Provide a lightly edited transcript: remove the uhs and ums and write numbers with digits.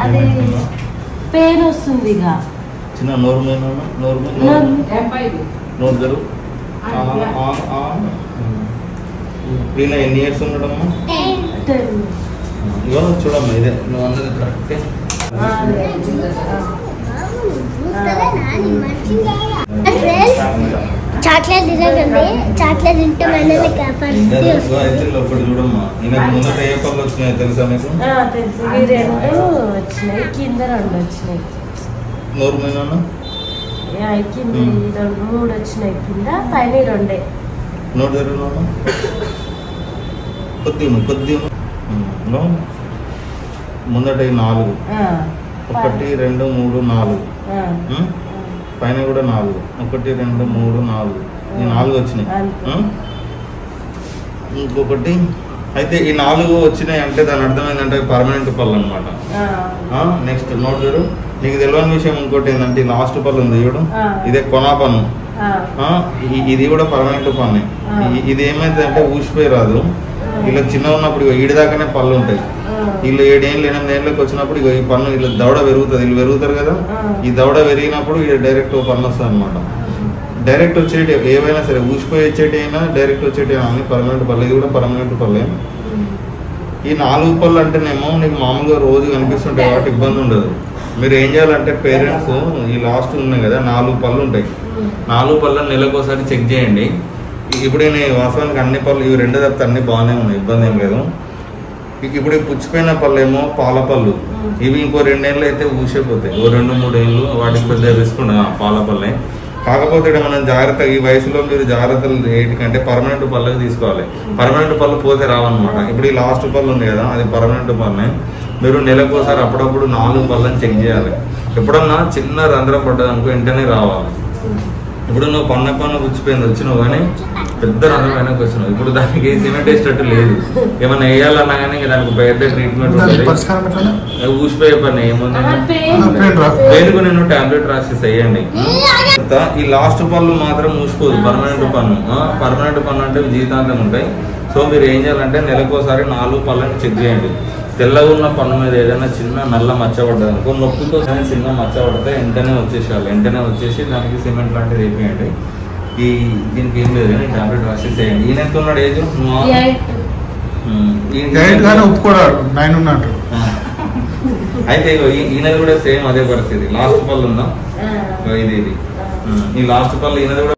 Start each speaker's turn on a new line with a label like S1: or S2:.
S1: అది పెయిన్ వస్తుంది ఇక
S2: చిన్న నోరు తెరు. ఈయన ఎన్ని ఇయర్స్ ఉండడమ్మా? ఇగో చూడమ్మా, ఇదే నువ్వు అన్నది కరెక్టే.
S3: చాక్లెట్ తినకండి, చాక్లెట్ తింటే
S2: ఒకటి చూడమ్మా, ఈయనకు ముందట ఏ పళ్ళు వచ్చినాయి తెలుసా మీకు?
S1: తెలుసు, ఈ 2 వచ్చినాయి, కింద 2 వచ్చినాయి.
S2: నోరు మీద
S1: కింద 3 వచ్చినాయి, కింద పైన 2.
S2: నోటు తెరు. కొద్ది ముందట 4, 1 2 3 4, పైన కూడా 4, 1 2 3 4, ఈ 4 వచ్చినాయి. ఇంకొకటి అయితే ఈ 4 వచ్చినాయి అంటే దాని అర్థం ఏంటంటే పర్మనెంట్ పళ్ళు అనమాట. నెక్స్ట్ నోట్ చూడు, నీకు తెలియని విషయం ఇంకోటి ఏంటంటే లాస్ట్ పళ్ళు ఉంది చూడు, ఇదే కొనా పన్ను. ఇది కూడా పర్మనెంట్ పన్నే. ఇది ఏమైంది అంటే ఊసిపోయి రాదు. ఇలా చిన్న ఉన్నప్పుడు ఈడిదాకానే పళ్ళు ఉంటాయి. వీళ్ళు 7 ఏళ్ళు 8 ఏళ్ళకి వచ్చినప్పుడు ఈ పన్ను వీళ్ళు దవడ పెరుగుతుంది. వీళ్ళు పెరుగుతారు కదా, ఈ దవడ పెరిగినప్పుడు డైరెక్ట్ పన్ను వస్తుంది అనమాట. డైరెక్ట్ వచ్చేటి ఏవైనా సరే, ఊసిపోయి వచ్చేటి అయినా డైరెక్ట్ వచ్చేటి అయినా అన్ని పర్మనెంట్ పళ్ళు. ఇది కూడా పర్మనెంట్ పళ్ళే. ఈ 4 పళ్ళు అంటేనేమో నీకు మామూలుగా రోజు కనిపిస్తుంటాయి కాబట్టి ఇబ్బంది ఉండదు. మీరు ఏం చేయాలంటే పేరెంట్స్ ఈ లాస్ట్ ఉన్నాయి కదా 4 పళ్ళు ఉంటాయి, 4 పళ్ళని నెలకోసారి చెక్ చేయండి. ఇప్పుడు నేను వాస్తవానికి అన్ని పళ్ళు ఇవి 2 తప్పితే అన్ని బాగానే ఉన్నాయి, ఇబ్బంది ఏం లేదు. ఇప్పుడు పుచ్చిపోయిన పళ్ళు ఏమో పాల పళ్ళు, ఇవి ఇంకో 2 ఏళ్ళు అయితే ఊసిపోతాయి. 2-3 ఏళ్ళు వాటికి పెద్ద రిస్క్ ఉండదు పాల పళ్ళే. కాకపోతే మనం జాగ్రత్తగా ఈ వయసులో మీరు జాగ్రత్తలు ఏంటికంటే పర్మనెంట్ పళ్ళకి తీసుకోవాలి. పర్మనెంట్ పళ్ళు పోతే రావన్నమాట. ఇప్పుడు ఈ లాస్ట్ పళ్ళు ఉంది కదా, అది పర్మనెంట్ పళ్ళే. మీరు నెలకోసారి అప్పుడప్పుడు 4 పళ్ళని చెక్ చేయాలి. ఎప్పుడన్నా చిన్న రంధ్రం పడ్డదనుకో వెంటనే రావాలి. ఇప్పుడు నువ్వు పన్ను పుచ్చిపోయింది వచ్చినావు కానీ పెద్ద రంధ్రం వెనక్కి వచ్చినావు, ఇప్పుడు దానికి సిమెంట్ వేసేటట్టు లేదు. ఏమన్నా వేయాలన్నా కానీ దానికి పెద్ద ట్రీట్మెంట్ ఉంటుంది. ఊసిపోయే పని ఏముంది, పేరుకు నేను టాబ్లెట్ రాసేసి వేయండి. ఈ లాస్ట్ పళ్ళు మాత్రం మూసిపోదు, పర్మనెంట్ పన్ను. పర్మనెంట్ పన్ను అంటే జీవితాంతం ఉంటాయి. సో మీరు ఏం చేయాలంటే నెలకోసారి 4 పళ్ళని చెక్ చేయండి. తెల్లగా ఉన్న పన్ను మీద ఏదైనా చిన్న నల్ల మచ్చ పడ్డది అనుకో, నొప్పితో చిన్న మచ్చ పడితే వెంటనే వచ్చేసేయాలి. వెంటనే వచ్చేసి దానికి సిమెంట్ లాంటిది వేయండి. దీనికి ఏం లేదు కానీ టాబ్లెట్ రాసేసేయండి. ఈయన ఎంత ఉన్నాడు ఏజ్? అయితే ఈయనది కూడా సేమ్ అదే పరిస్థితి. లాస్ట్ పళ్ళు ఉందా, ఇది ఈ లాస్ట్ పళ్ళు ఈయనది కూడా